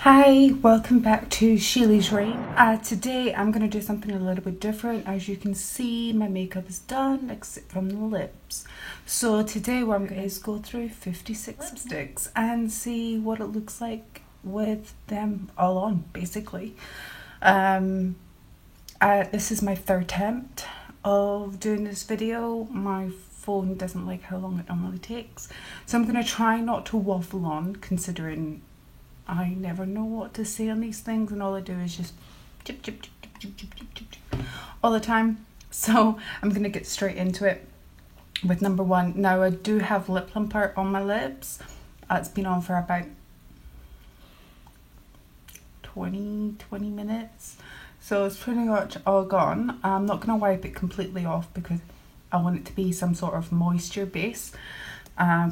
Hi, welcome back to Sheily's Rain. Today I'm going to do something a little bit different. As you can see, my makeup is done except from the lips. So today what I'm going to do is go through 56 lipsticks and see what it looks like with them all on, basically. This is my third attempt of doing this video. My phone doesn't like how long it normally takes. So I'm going to try not to waffle on, considering I never know what to say on these things, and all I do is just chip, chip, chip, chip, chip, chip, chip, chip all the time. So I'm going to get straight into it with number one. Now I do have lip plumper on my lips. It's been on for about 20 minutes. So it's pretty much all gone. I'm not going to wipe it completely off because I want it to be some sort of moisture base.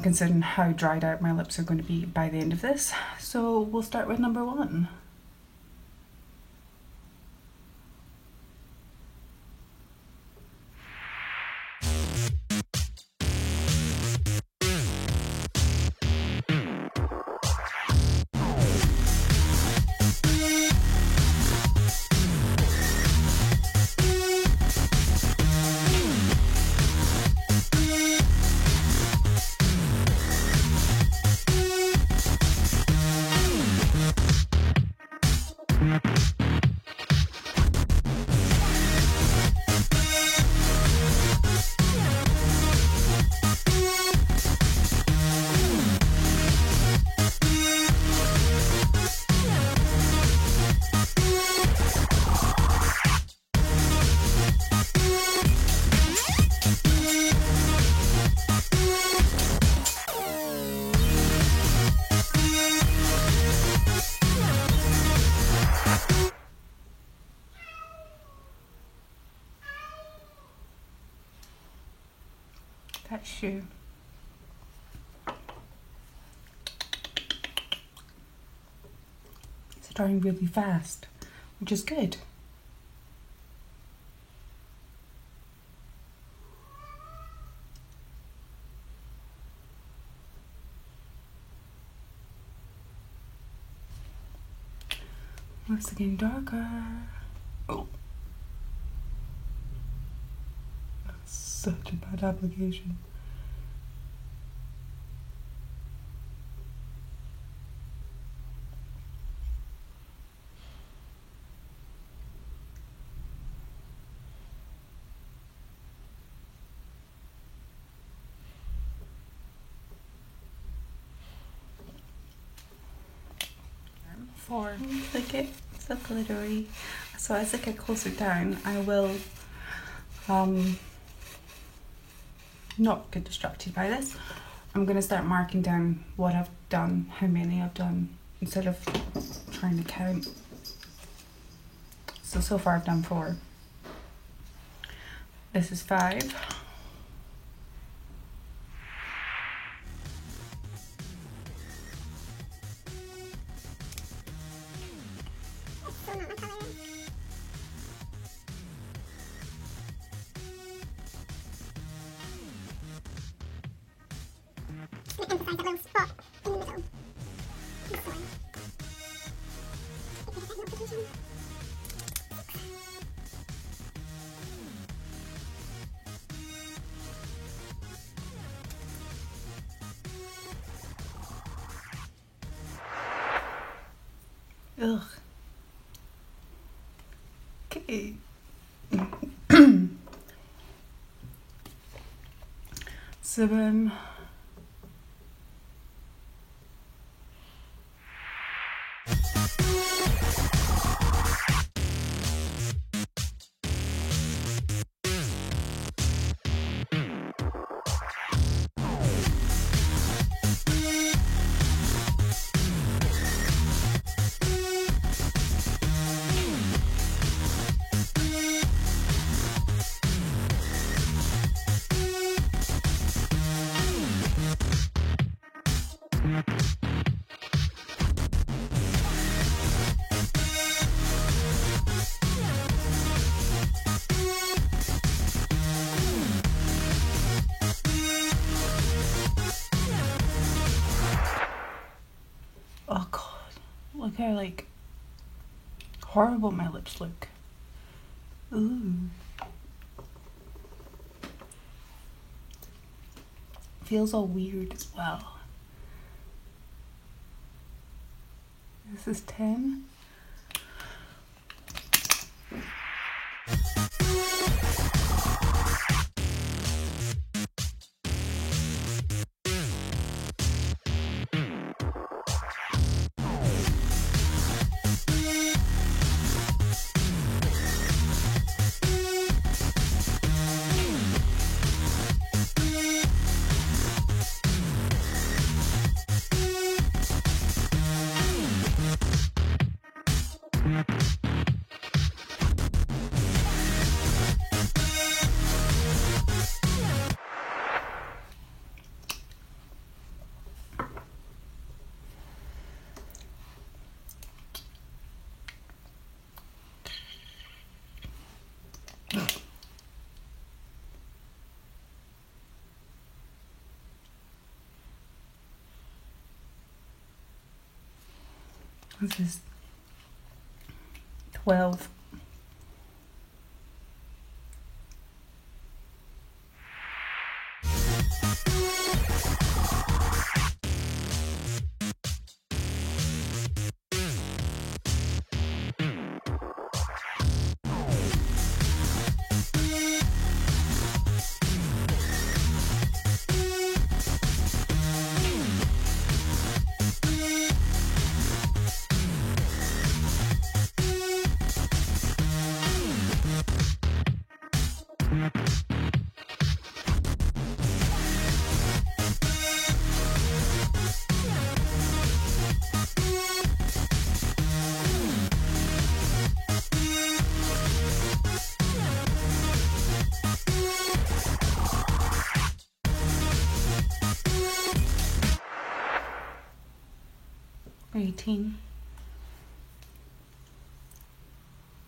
Considering how dried out my lips are going to be by the end of this. So we'll start with number one. That shoe. It's drying really fast, which is good. It's getting darker. Oh. Such a bad application. Four. Look it, it's so glittery. So as I get closer down, I will not get distracted by this. I'm going to start marking down what I've done, how many I've done, instead of trying to count. So far I've done 4. This is 5. Emphasize that little spot in the middle. This one. Ugh. Okay. 7. Look how like horrible my lips look. Ooh. Feels all weird as well. This is 10. This is 12. $18.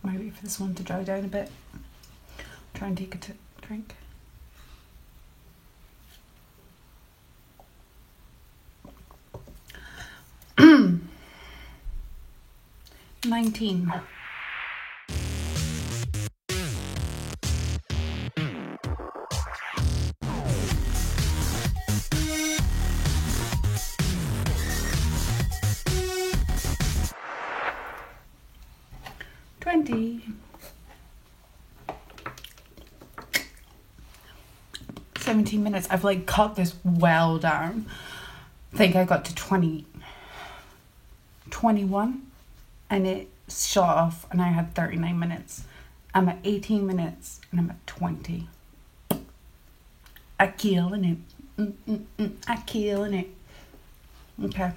Might wait for this one to dry down a bit. Try and take a drink. $19. $20. 17 minutes. I've like cut this well down. I think I got to 21 and it shot off and I had 39 minutes. I'm at 18 minutes and I'm at 20. I'm killing it. I'm killing it. Okay.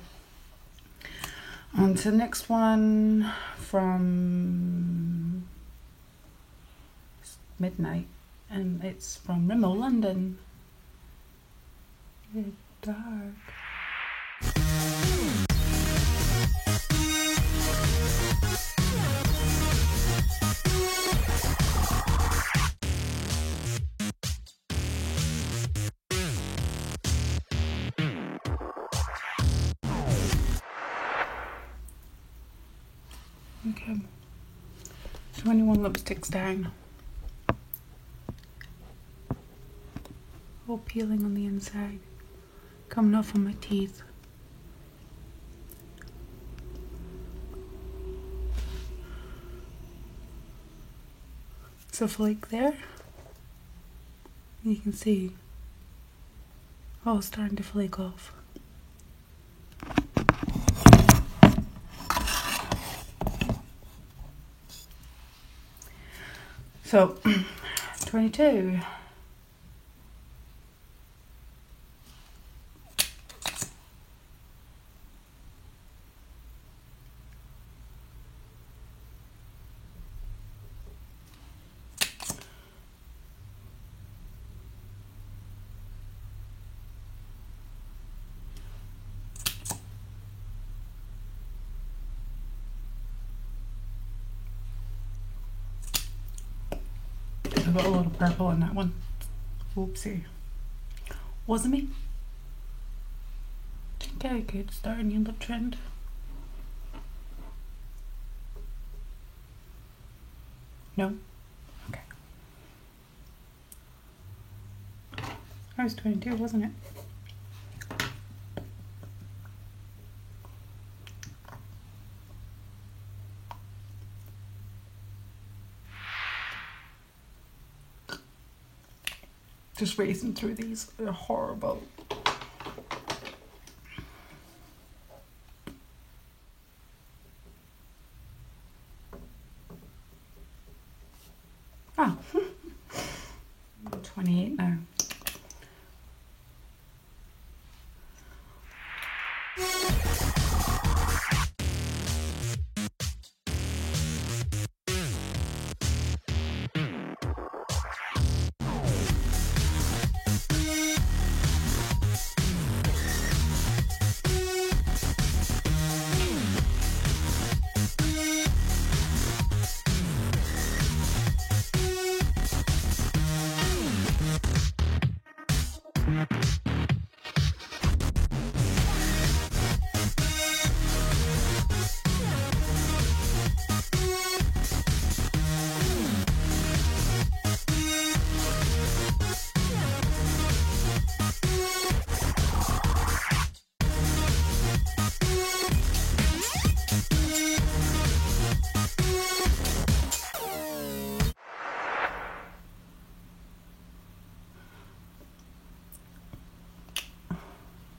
On to the next one from midnight, and it's from Rimmel, London. It's dark. Okay, 21 lipsticks down. All peeling on the inside, coming off on my teeth. So flake there, you can see all starting to flake off. So, 22. I got a lot of purple in that one. Oopsie. Wasn't me? I think I could start a new lip trend. No? Okay. That was 22, wasn't it? Just racing through these. They're horrible. Oh. 28 now.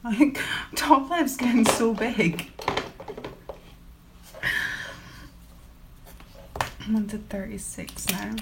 Like, top lip's getting so big. I'm on to 36 now.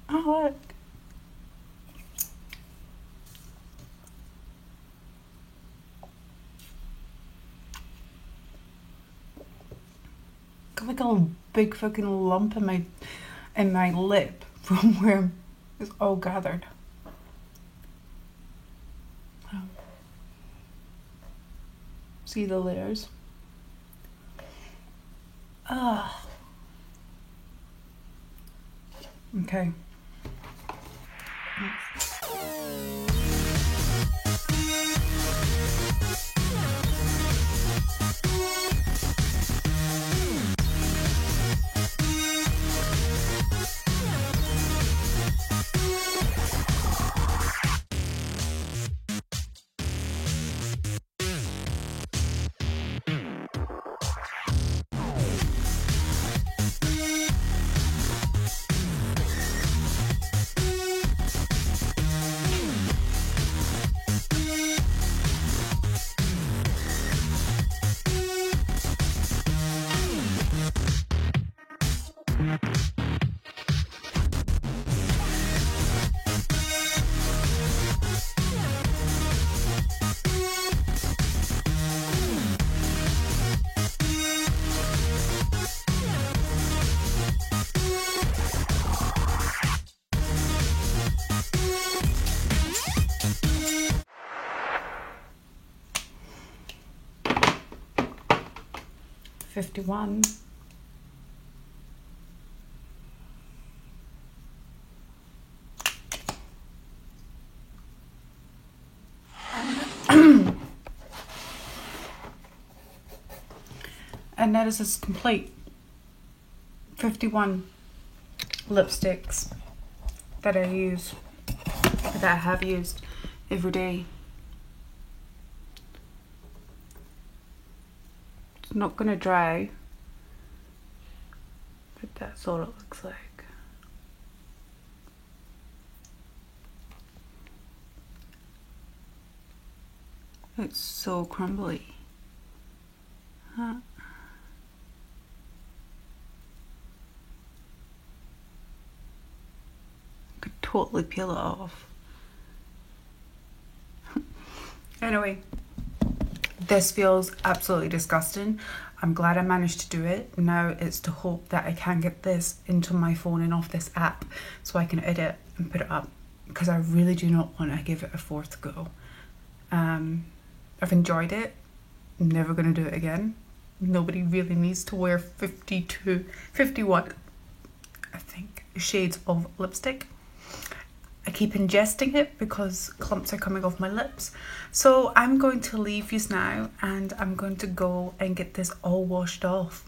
Oh, look. Got like a big fucking lump in my lip from where it's all gathered. Oh. See the layers? Ah. Okay. $51. And that is complete 51 lipsticks that I have used every day. It's not gonna dry, but that's all it looks like. It's so crumbly. Huh. Could totally peel it off. Anyway, this feels absolutely disgusting. I'm glad I managed to do it. Now it's to hope that I can get this into my phone and off this app so I can edit and put it up, because I really do not want to give it a fourth go. I've enjoyed it. I'm never going to do it again. Nobody really needs to wear 51, I think, shades of lipstick. I keep ingesting it because clumps are coming off my lips. So I'm going to leave you now, and I'm going to go and get this all washed off.